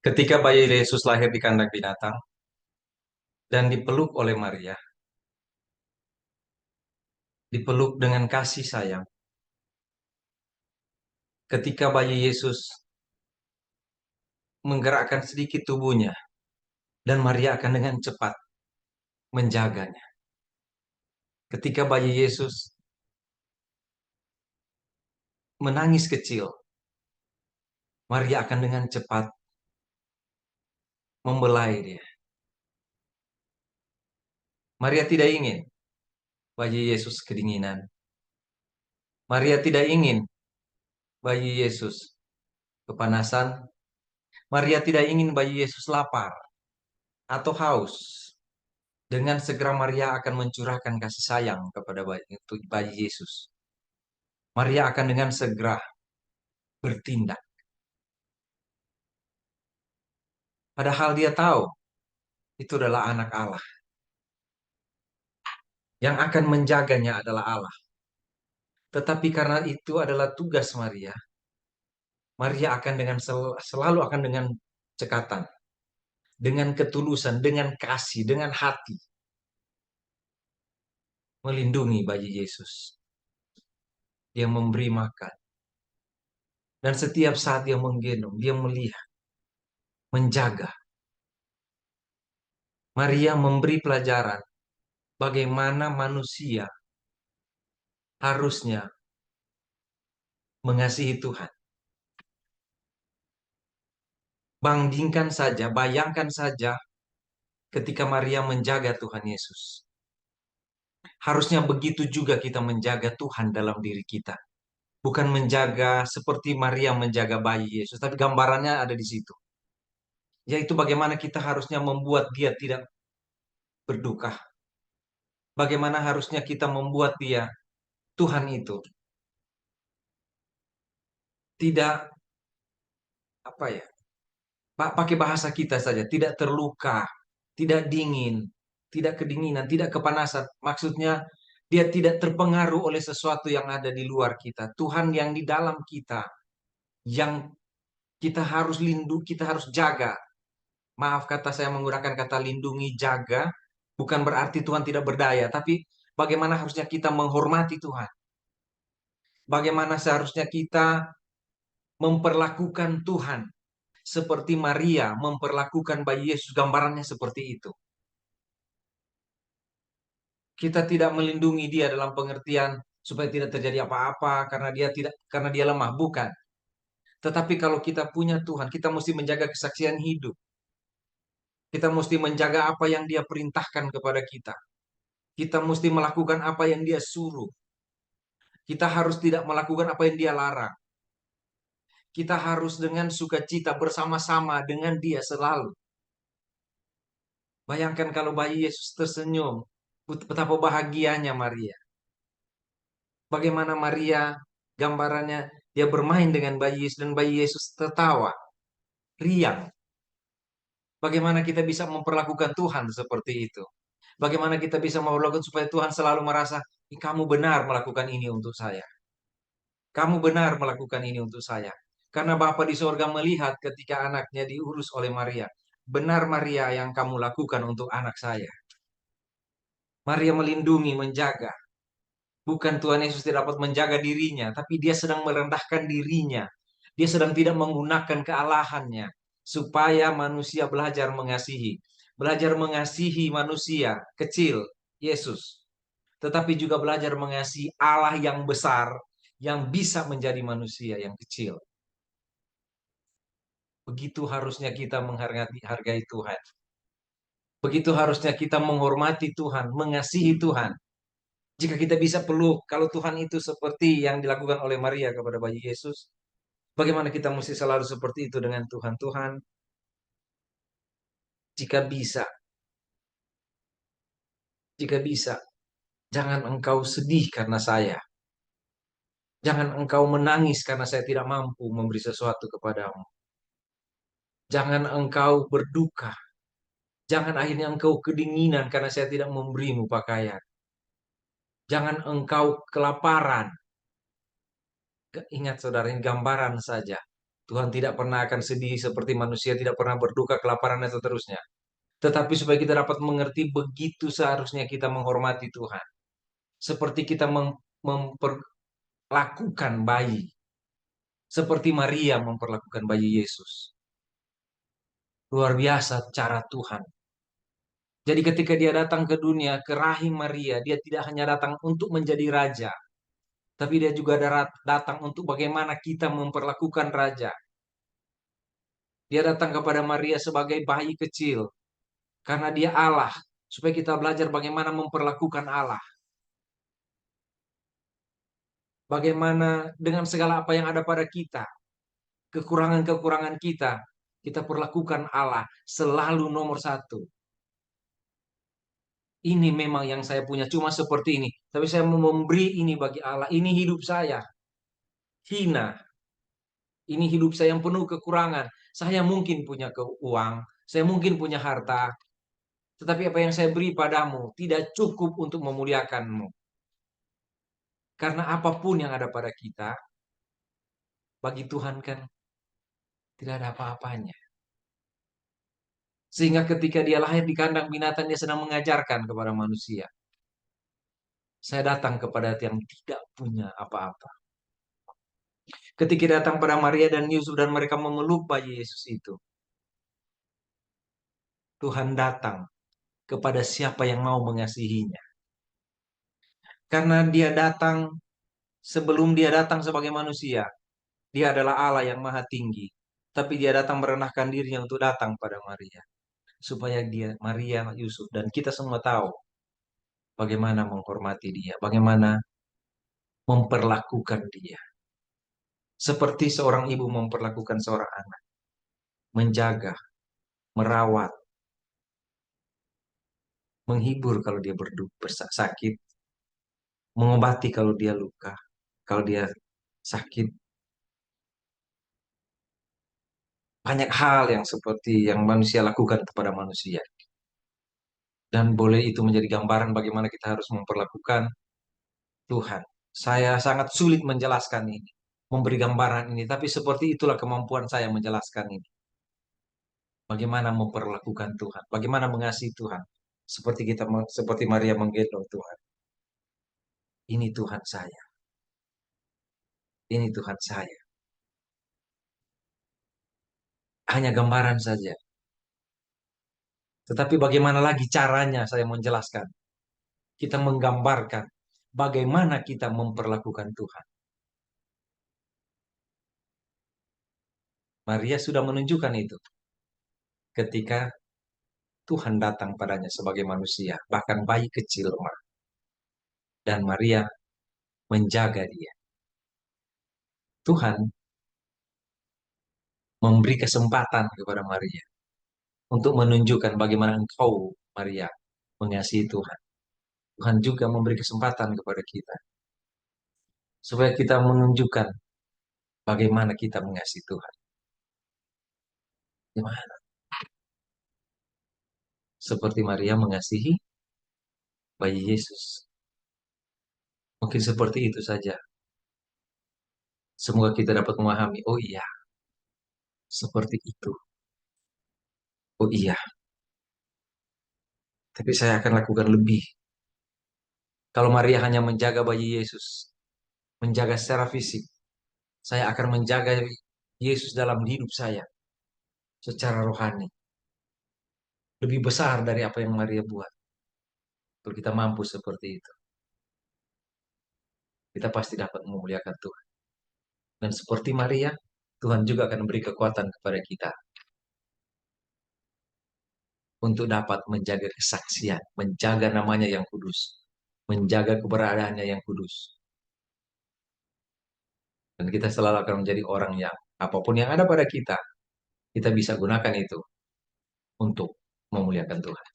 Ketika bayi Yesus lahir di kandang binatang dan dipeluk oleh Maria, dipeluk dengan kasih sayang. Ketika bayi Yesus menggerakkan sedikit tubuhnya dan Maria akan dengan cepat menjaganya. Ketika bayi Yesus menangis kecil, Maria akan dengan cepat membelai dia. Maria tidak ingin bayi Yesus kedinginan. Maria tidak ingin bayi Yesus kepanasan. Maria tidak ingin bayi Yesus lapar atau haus. Dengan segera Maria akan mencurahkan kasih sayang kepada bayi Yesus. Maria akan dengan segera bertindak. Padahal dia tahu itu adalah anak Allah. Yang akan menjaganya adalah Allah. Tetapi karena itu adalah tugas Maria, Maria akan dengan selalu akan dengan cekatan, dengan ketulusan, dengan kasih, dengan hati melindungi bayi Yesus. Dia memberi makan. Dan setiap saat dia menggendong, dia melihat, menjaga. Maria memberi pelajaran bagaimana manusia harusnya mengasihi Tuhan. Bandingkan saja, bayangkan saja ketika Maria menjaga Tuhan Yesus. Harusnya begitu juga kita menjaga Tuhan dalam diri kita. Bukan menjaga seperti Maria menjaga bayi Yesus, tapi gambarannya ada di situ. Yaitu bagaimana kita harusnya membuat dia tidak berduka. Bagaimana harusnya kita membuat dia, Tuhan itu, tidak, apa ya, pakai bahasa kita saja, tidak terluka, tidak dingin, tidak kedinginan, tidak kepanasan. Maksudnya dia tidak terpengaruh oleh sesuatu yang ada di luar kita. Tuhan yang di dalam kita, yang kita harus kita harus jaga. Maaf kata saya menggunakan kata lindungi, jaga, bukan berarti Tuhan tidak berdaya, tapi bagaimana harusnya kita menghormati Tuhan. Bagaimana seharusnya kita memperlakukan Tuhan. Seperti Maria memperlakukan bayi Yesus, gambarannya seperti itu. Kita tidak melindungi dia dalam pengertian supaya tidak terjadi apa-apa karena dia lemah, bukan. Tetapi kalau kita punya Tuhan, kita mesti menjaga kesaksian hidup. Kita mesti menjaga apa yang dia perintahkan kepada kita. Kita mesti melakukan apa yang dia suruh. Kita harus tidak melakukan apa yang dia larang. Kita harus dengan sukacita bersama-sama dengan dia selalu. Bayangkan kalau bayi Yesus tersenyum, betapa bahagianya Maria. Bagaimana Maria, gambarannya dia bermain dengan bayi Yesus dan bayi Yesus tertawa, riang. Bagaimana kita bisa memperlakukan Tuhan seperti itu? Bagaimana kita bisa memperlakukan supaya Tuhan selalu merasa, kamu benar melakukan ini untuk saya. Kamu benar melakukan ini untuk saya. Karena Bapa di sorga melihat ketika anaknya diurus oleh Maria. Benar Maria yang kamu lakukan untuk anak saya. Maria melindungi, menjaga. Bukan Tuhan Yesus tidak dapat menjaga dirinya, tapi dia sedang merendahkan dirinya. Dia sedang tidak menggunakan kealahannya supaya manusia belajar mengasihi. Belajar mengasihi manusia kecil, Yesus. Tetapi juga belajar mengasihi Allah yang besar yang bisa menjadi manusia yang kecil. Begitu harusnya kita hargai Tuhan. Begitu harusnya kita menghormati Tuhan, mengasihi Tuhan. Jika kita bisa peluk, kalau Tuhan itu seperti yang dilakukan oleh Maria kepada bayi Yesus, bagaimana kita mesti selalu seperti itu dengan Tuhan? Tuhan, jika bisa, jika bisa, jangan engkau sedih karena saya. Jangan engkau menangis karena saya tidak mampu memberi sesuatu kepadamu. Jangan engkau berduka. Jangan akhirnya engkau kedinginan karena saya tidak memberimu pakaian. Jangan engkau kelaparan. Ingat saudara, ini gambaran saja. Tuhan tidak pernah akan sedih seperti manusia, tidak pernah berduka, kelaparan, dan seterusnya. Tetapi supaya kita dapat mengerti begitu seharusnya kita menghormati Tuhan. Seperti kita memperlakukan bayi. Seperti Maria memperlakukan bayi Yesus. Luar biasa cara Tuhan. Jadi ketika dia datang ke dunia, ke rahim Maria, dia tidak hanya datang untuk menjadi raja. Tapi dia juga datang untuk bagaimana kita memperlakukan raja. Dia datang kepada Maria sebagai bayi kecil. Karena dia Allah. Supaya kita belajar bagaimana memperlakukan Allah. Bagaimana dengan segala apa yang ada pada kita. Kekurangan-kekurangan kita. Kita perlakukan Allah selalu nomor satu. Ini memang yang saya punya cuma seperti ini. Tapi saya mau memberi ini bagi Allah. Ini hidup saya. Hina. Ini hidup saya yang penuh kekurangan. Saya mungkin punya uang. Saya mungkin punya harta. Tetapi apa yang saya beri padamu tidak cukup untuk memuliakanmu. Karena apapun yang ada pada kita, bagi Tuhan kan tidak ada apa-apanya. Sehingga ketika dia lahir di kandang binatang, dia sedang mengajarkan kepada manusia. Saya datang kepada yang tidak punya apa-apa. Ketika datang pada Maria dan Yusuf dan mereka memeluk bayi Yesus itu. Tuhan datang kepada siapa yang mau mengasihinya. Karena dia datang sebelum dia datang sebagai manusia. Dia adalah Allah yang maha tinggi. Tapi dia datang merendahkan dirinya untuk datang pada Maria. Supaya dia, Maria, Yusuf, dan kita semua tahu bagaimana menghormati dia. Bagaimana memperlakukan dia. Seperti seorang ibu memperlakukan seorang anak. Menjaga, merawat, menghibur kalau dia sakit, mengobati kalau dia luka, kalau dia sakit. Banyak hal yang seperti yang manusia lakukan kepada manusia. Dan boleh itu menjadi gambaran bagaimana kita harus memperlakukan Tuhan. Saya sangat sulit menjelaskan ini, memberi gambaran ini, tapi seperti itulah kemampuan saya menjelaskan ini. Bagaimana memperlakukan Tuhan, bagaimana mengasihi Tuhan. Seperti Maria menggendong Tuhan. Ini Tuhan saya. Ini Tuhan saya. Hanya gambaran saja. Tetapi bagaimana lagi caranya saya menjelaskan? Kita menggambarkan bagaimana kita memperlakukan Tuhan. Maria sudah menunjukkan itu ketika Tuhan datang padanya sebagai manusia, bahkan bayi kecil, dan Maria menjaga dia. Tuhan memberi kesempatan kepada Maria untuk menunjukkan bagaimana engkau, Maria, mengasihi Tuhan. Tuhan juga memberi kesempatan kepada kita supaya kita menunjukkan bagaimana kita mengasihi Tuhan. Gimana? Seperti Maria mengasihi bayi Yesus. Mungkin seperti itu saja. Semoga kita dapat memahami, oh iya, seperti itu. Oh iya, tapi saya akan lakukan lebih. Kalau Maria hanya menjaga bayi Yesus, menjaga secara fisik, saya akan menjaga Yesus dalam hidup saya secara rohani. Lebih besar dari apa yang Maria buat. Kalau kita mampu seperti itu, kita pasti dapat memuliakan Tuhan. Dan seperti Maria, Tuhan juga akan beri kekuatan kepada kita untuk dapat menjaga kesaksian, menjaga namanya yang kudus, menjaga keberadaannya yang kudus. Dan kita selalu akan menjadi orang yang apapun yang ada pada kita bisa gunakan itu untuk memuliakan Tuhan.